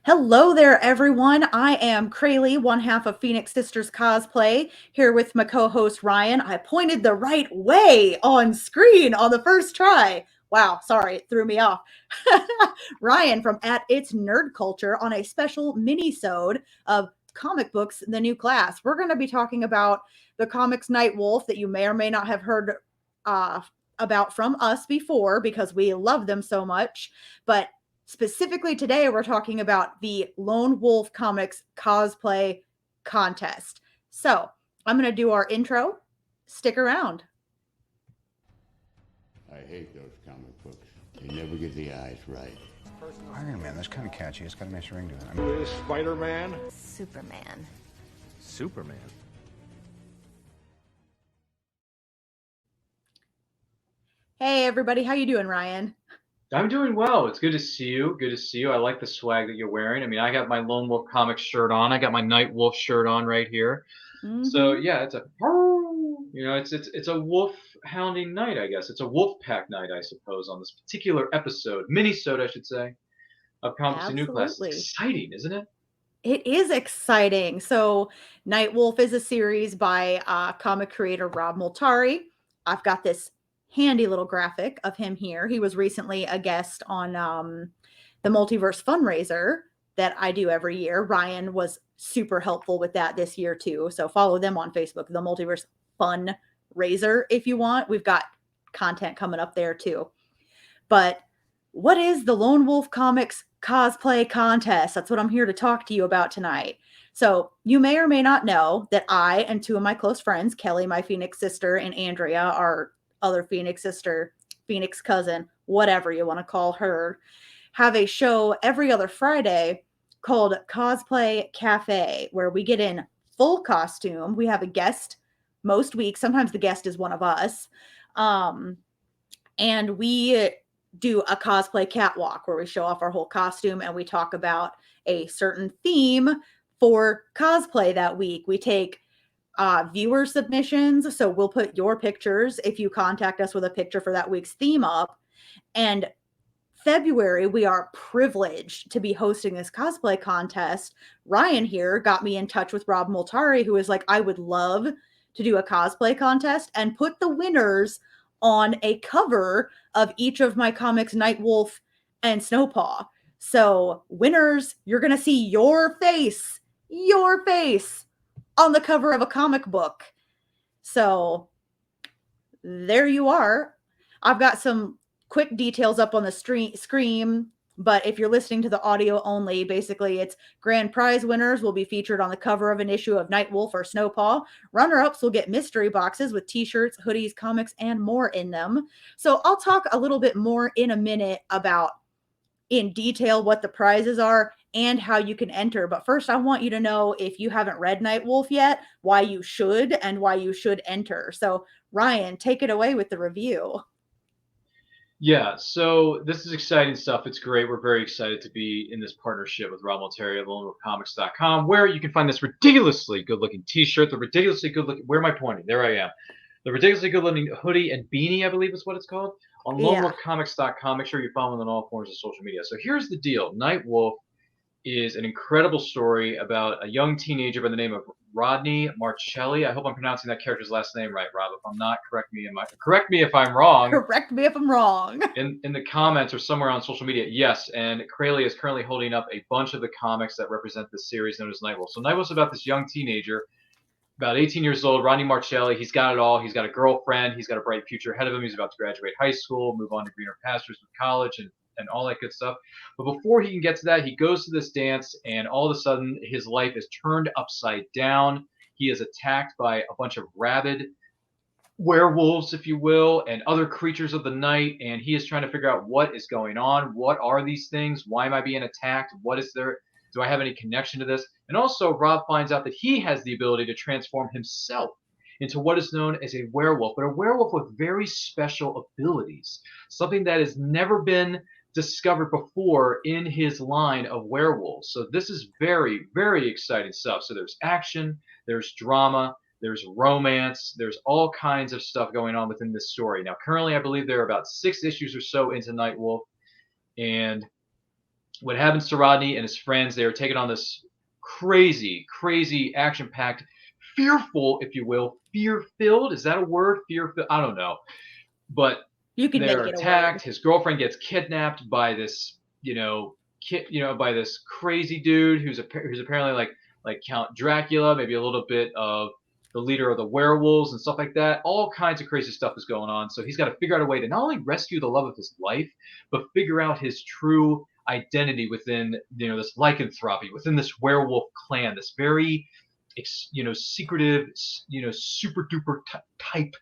Hello there, everyone. I am Krayley, one half of Phoenix Sisters Cosplay, here with my co host Ryan. I pointed the right way on screen on the first try. Wow, sorry, it threw me off. Ryan from At It's Nerd Culture on a special mini-sode of comic books, The New Class. We're going to be talking about the comics Night Wolf that you may or may not have heard uh, about from us before because we love them so much. But specifically today, we're talking about the Lone Wolf Comics cosplay contest. So I'm going to do our intro. Stick around. I hate those comic books. They never get the eyes right. Iron Man, that's kind of catchy. It's got a nice ring to it. Spider-Man. Superman. Superman. Hey everybody, how you doing, Ryan? I'm doing well. It's good to see you. Good to see you. I like the swag that you're wearing. I mean, I got my Lone Wolf Comics shirt on. I got my Night Wolf shirt on right here. So Mm-hmm. yeah, it's a wolf hounding night, I guess. It's a wolf pack night, I suppose, on this particular episode, mini-sode, I should say, of Comics and New Class. It's Absolutely. exciting, isn't it? It is exciting. So, Night Wolf is a series by comic creator Rob Multari. I've got this handy little graphic of him here. He was recently a guest on the Multiverse fundraiser that I do every year. Ryan was super helpful with that this year too. So follow them on Facebook, the Multiverse Fundraiser, if you want. We've got content coming up there too. But what is the Lone Wolf Comics cosplay contest? That's what I'm here to talk to you about tonight. So, you may or may not know that I and two of my close friends, Kelly, my Phoenix sister, and Andrea, our other Phoenix sister, Phoenix cousin, whatever you want to call her, have a show every other Friday called Cosplay Cafe, where we get in full costume. We have a guest most weeks. Sometimes the guest is one of us. Um, and we do a cosplay catwalk where we show off our whole costume and we talk about a certain theme for cosplay that week. We take viewer submissions. So we'll put your pictures if you contact us with a picture for that week's theme up. And February, we are privileged to be hosting this cosplay contest. Ryan here got me in touch with Rob Multari, who is like, I would love to do a cosplay contest and put the winners on a cover of each of my comics, Night Wolf and Snowpaw. So, winners, you're going to see your face on the cover of a comic book. So, there you are. I've got some quick details up on the screen, but if you're listening to the audio only, basically it's grand prize winners will be featured on the cover of an issue of Night Wolf or Snowpaw. Runner-ups will get mystery boxes with t-shirts, hoodies, comics, and more in them. So I'll talk a little bit more in a minute about in detail what the prizes are and how you can enter. But first, I want you to know, if you haven't read Night Wolf yet, why you should and why you should enter. So Ryan, take it away with the review. Yeah, so this is exciting stuff. It's great. We're very excited to be in this partnership with Rob Multari of LoneWolfComics.com, where you can find this ridiculously good-looking T-shirt, the ridiculously good-looking. Where am I pointing? There I am. The ridiculously good-looking hoodie and beanie, I believe is what it's called, on Yeah. LoneWolfComics.com. Make sure you follow them on all forms of social media. So here's the deal: Night Wolf is an incredible story about a young teenager by the name of Rodney Marcelli. I hope I'm pronouncing that character's last name right, Rob. If I'm not, correct me if I'm wrong Correct me if I'm wrong. in the comments or somewhere on social media. Yes, and Krayley is currently holding up a bunch of the comics that represent this series known as Night Wolf. So Night Wolf's about this young teenager, about 18 years old, Rodney Marcelli. He's got it all. He's got a girlfriend. He's got a bright future ahead of him. He's about to graduate high school, move on to greener pastures with college and all that good stuff. But before he can get to that, he goes to this dance, and all of a sudden, his life is turned upside down. He is attacked by a bunch of rabid werewolves, if you will, and other creatures of the night, and he is trying to figure out what is going on. What are these things? Why am I being attacked? What is there? Do I have any connection to this? And also, Rob finds out that he has the ability to transform himself into what is known as a werewolf, but a werewolf with very special abilities, something that has never been discovered before in his line of werewolves. So this is very, very exciting stuff. So there's action, there's drama, there's romance, there's all kinds of stuff going on within this story. Now, currently, I believe there are about 6 issues or so into Night Wolf, and what happens to Rodney and his friends. They are taking on this crazy, crazy, action-packed, fearful, if you will, fear-filled. Is that a word? Fear-filled? I don't know. But You can make they're it a attacked. word. His girlfriend gets kidnapped by this, by this crazy dude who's apparently like Count Dracula, maybe a little bit of the leader of the werewolves and stuff like that. All kinds of crazy stuff is going on. So he's got to figure out a way to not only rescue the love of his life, but figure out his true identity within this lycanthropy, within this werewolf clan, this very secretive, super duper type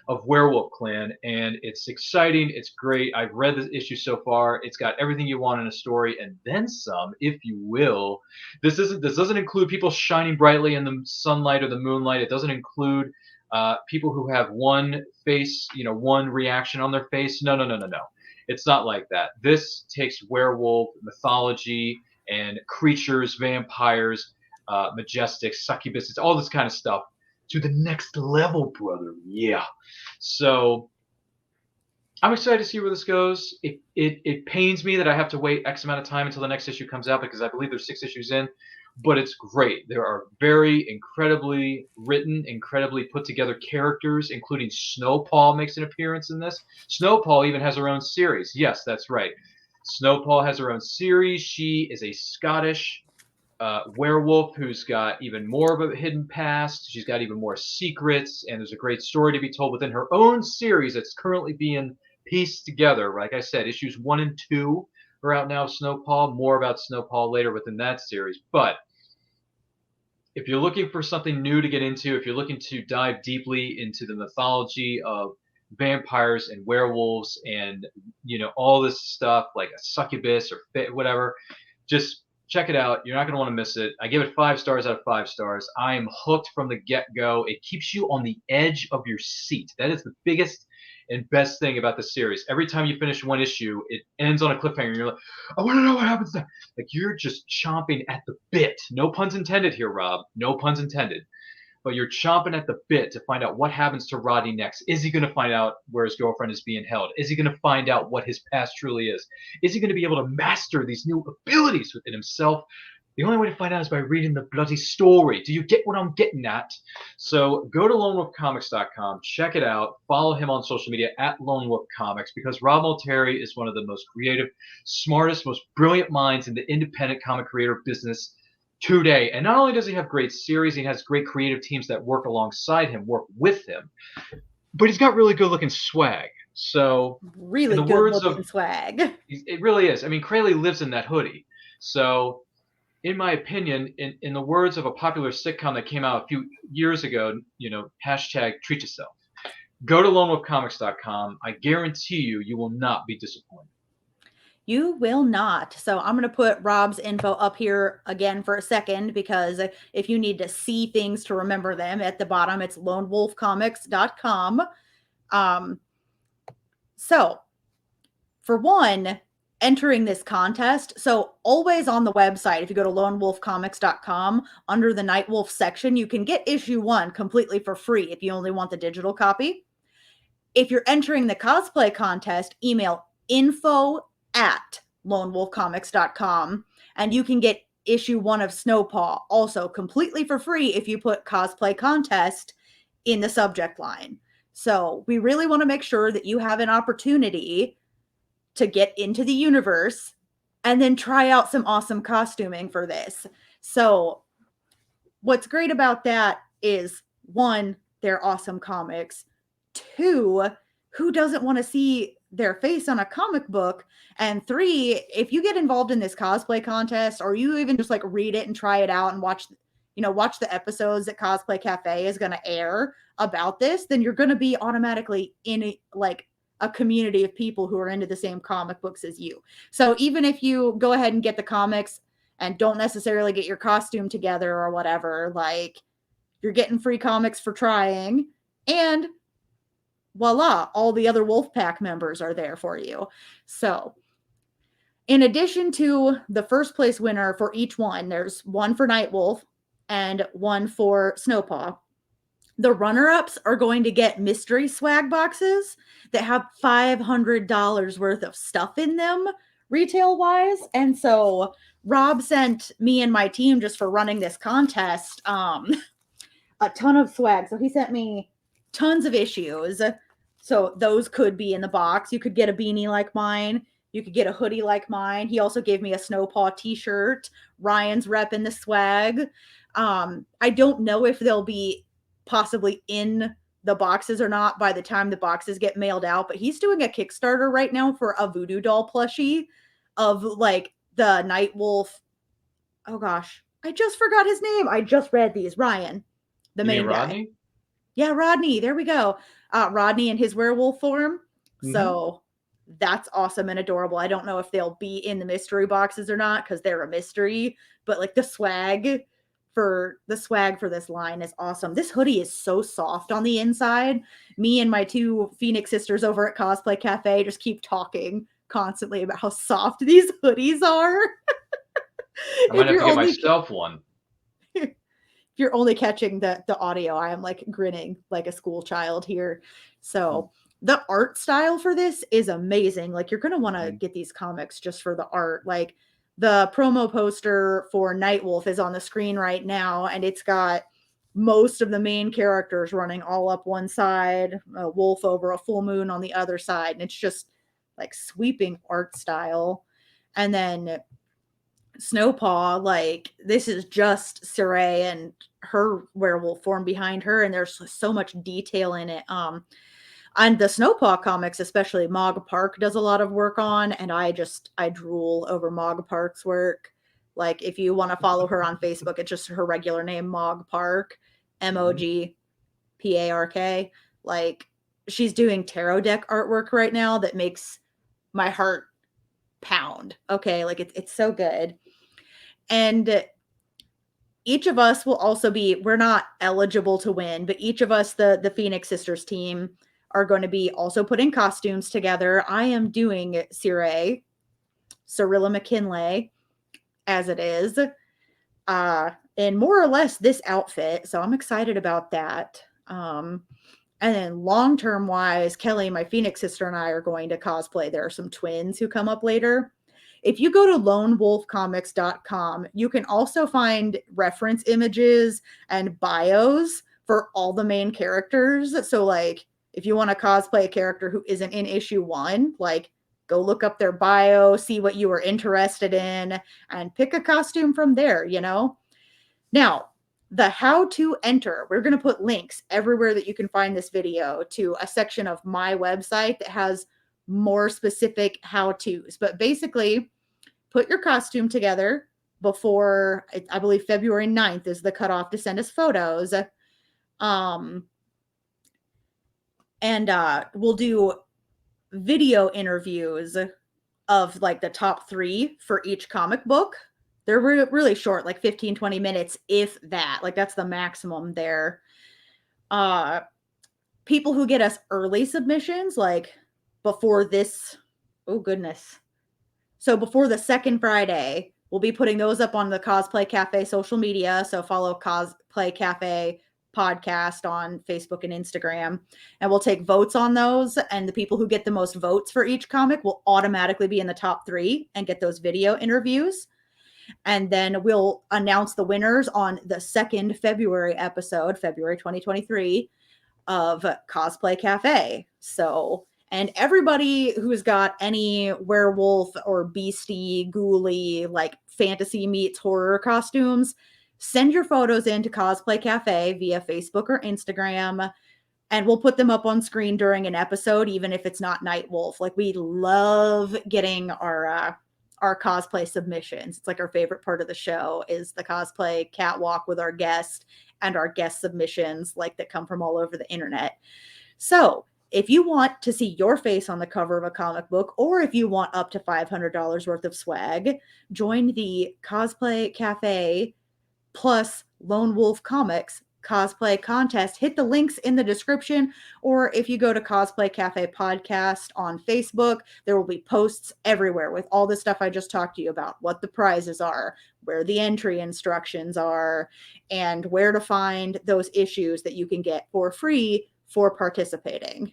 of werewolf clan. And it's exciting. It's great. I've read this issue so far. It's got everything you want in a story and then some, if you will. This doesn't include people shining brightly in the sunlight or the moonlight. It doesn't include people who have one face, one reaction on their face. No. It's not like that. This takes werewolf mythology and creatures, vampires, majestic, succubuses, all this kind of stuff to the next level, brother. Yeah. So I'm excited to see where this goes. It pains me that I have to wait X amount of time until the next issue comes out because I believe there's 6 issues in, but it's great. There are very incredibly written, incredibly put together characters, including Snowpaw makes an appearance in this. Snowpaw even has her own series. Yes, that's right. Snowpaw has her own series. She is a Scottish werewolf who's got even more of a hidden past. She's got even more secrets, and there's a great story to be told within her own series that's currently being pieced together. Like I said, issues 1 and 2 are out now of Snowpaw. More about Snowpaw later within that series. But if you're looking for something new to get into, if you're looking to dive deeply into the mythology of vampires and werewolves and all this stuff like a succubus or whatever, just check it out. You're not going to want to miss it. I give it 5 stars out of 5 stars. I am hooked from the get-go. It keeps you on the edge of your seat. That is the biggest and best thing about the series. Every time you finish one issue, it ends on a cliffhanger. You're like, I want to know what happens next. Like you're just chomping at the bit. No puns intended here, Rob. No puns intended. But you're chomping at the bit to find out what happens to Rodney next. Is he going to find out where his girlfriend is being held? Is he going to find out what his past truly is? Is he going to be able to master these new abilities within himself? The only way to find out is by reading the bloody story. Do you get what I'm getting at? So go to lonewolfcomics.com, check it out, follow him on social media at Lone Wolf Comics, because Rob Multeri is one of the most creative, smartest, most brilliant minds in the independent comic creator business today. And not only does he have great series, he has great creative teams that work alongside him, work with him, but he's got really good looking swag. So Really in the good words looking of swag. it really is. I mean, Crayley lives in that hoodie. So in my opinion, in the words of a popular sitcom that came out a few years ago, hashtag treat yourself. Go to lonewolfcomics.com. I guarantee you will not be disappointed. You will not. So I'm going to put Rob's info up here again for a second, because if you need to see things to remember them, at the bottom, it's lonewolfcomics.com. So for one, entering this contest, so always on the website, if you go to lonewolfcomics.com, under the Nightwolf section, you can get issue 1 completely for free if you only want the digital copy. If you're entering the cosplay contest, email info@lonewolfcomics.com, and you can get issue 1 of Snowpaw also completely for free if you put cosplay contest in the subject line. So we really want to make sure that you have an opportunity to get into the universe and then try out some awesome costuming for this. So what's great about that is, 1, they're awesome comics. 2, who doesn't want to see their face on a comic book? And 3, if you get involved in this cosplay contest, or you even just like read it and try it out and watch the episodes that Cosplay Cafe is going to air about this, then you're going to be automatically in a community of people who are into the same comic books as you. So even if you go ahead and get the comics and don't necessarily get your costume together or whatever, like, you're getting free comics for trying, and voila, all the other Wolfpack members are there for you. So in addition to the first place winner for each one, there's one for Nightwolf and one for Snowpaw. The runner-ups are going to get mystery swag boxes that have $500 worth of stuff in them retail wise. And so Rob sent me and my team, just for running this contest, a ton of swag. So he sent me tons of issues. So those could be in the box. You could get a beanie like mine. You could get a hoodie like mine. He also gave me a Snowpaw t-shirt. Ryan's repping the swag. I don't know if they'll be possibly in the boxes or not by the time the boxes get mailed out, but he's doing a Kickstarter right now for a voodoo doll plushie of like the Nightwolf. Oh gosh, I just forgot his name. I just read these. Ryan, the You mean main guy. Rodney? Yeah, Rodney. There we go. Rodney in his werewolf form. So that's awesome and adorable. I don't know if they'll be in the mystery boxes or not because they're a mystery, but like the swag for this line is awesome. This hoodie is so soft on the inside. Me and my two Phoenix sisters over at Cosplay Cafe just keep talking constantly about how soft these hoodies are. I might have to get myself one. If you're only catching the audio, I am like grinning like a school child here. So the art style for this is amazing. Like you're going to want to get these comics just for the art. Like the promo poster for Nightwolf is on the screen right now, and it's got most of the main characters running all up one side, a wolf over a full moon on the other side. And it's just like sweeping art style. And then Snowpaw, like this is just Saray and her werewolf form behind her, and there's so much detail in it. And the Snowpaw comics, especially Mog Park does a lot of work on, and I drool over Mog Park's work. Like if you want to follow her on Facebook, it's just her regular name, Mog Park, MOGPARK. Like she's doing tarot deck artwork right now that makes my heart pound. Okay, like it's so good. And each of us will also be, we're not eligible to win, but each of us, the Phoenix Sisters team, are going to be also putting costumes together. I am doing Cyrilla McKinley, as it is, in more or less this outfit. So I'm excited about that. And then long-term wise, Kelly, my Phoenix sister, and I are going to cosplay. There are some twins who come up later. If you go to lonewolfcomics.com, you can also find reference images and bios for all the main characters. So like if you want to cosplay a character who isn't in issue 1, like go look up their bio, see what you are interested in, and pick a costume from there, you know? Now, the how to enter, we're going to put links everywhere that you can find this video to a section of my website that has more specific how-tos. But basically, put your costume together before, I believe February 9th is the cutoff to send us photos. And we'll do video interviews of like the top 3 for each comic book. They're really short, like 15, 20 minutes, if that. Like that's the maximum there. People who get us early submissions, like before this, oh goodness. So before the second Friday, we'll be putting those up on the Cosplay Cafe social media. So follow Cosplay Cafe podcast on Facebook and Instagram, and we'll take votes on those. And the people who get the most votes for each comic will automatically be in the top 3 and get those video interviews. And then we'll announce the winners on the 2nd February episode, February 2023, of Cosplay Cafe. So, and everybody who's got any werewolf or beastie, ghouly, like fantasy meets horror costumes, send your photos into Cosplay Cafe via Facebook or Instagram, and we'll put them up on screen during an episode, even if it's not Nightwolf. Like we love getting our cosplay submissions. It's like our favorite part of the show is the cosplay catwalk with our guest and our guest submissions, like that come from all over the internet. So if you want to see your face on the cover of a comic book, or if you want up to $500 worth of swag, join the Cosplay Cafe plus Lone Wolf Comics cosplay contest. Hit the links in the description, or if you go to Cosplay Cafe Podcast on Facebook, there will be posts everywhere with all the stuff I just talked to you about, what the prizes are, where the entry instructions are, and where to find those issues that you can get for free for participating.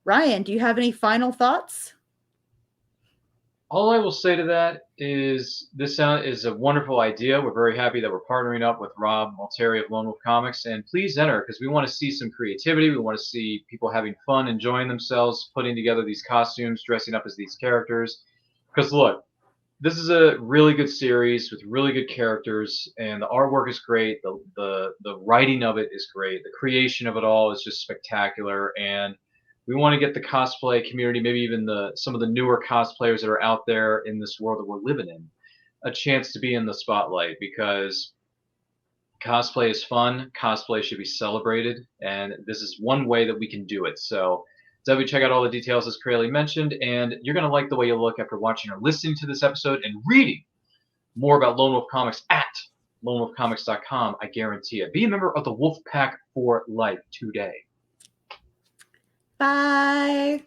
Ryan, do you have any final thoughts? All I will say to that is this is a wonderful idea. We're very happy that we're partnering up with Rob Malteri of Lone Wolf Comics, and please enter because we want to see some creativity. We want to see people having fun, enjoying themselves, putting together these costumes, dressing up as these characters. Because look, this is a really good series with really good characters, and the artwork is great. The writing of it is great. The creation of it all is just spectacular, and we want to get the cosplay community, maybe even some of the newer cosplayers that are out there in this world that we're living in, a chance to be in the spotlight because cosplay is fun. Cosplay should be celebrated, and this is one way that we can do it. So definitely check out all the details as Crayley mentioned, and you're going to like the way you look after watching or listening to this episode and reading more about Lone Wolf Comics at lonewolfcomics.com. I guarantee it. Be a member of the Wolf Pack for life today. Bye.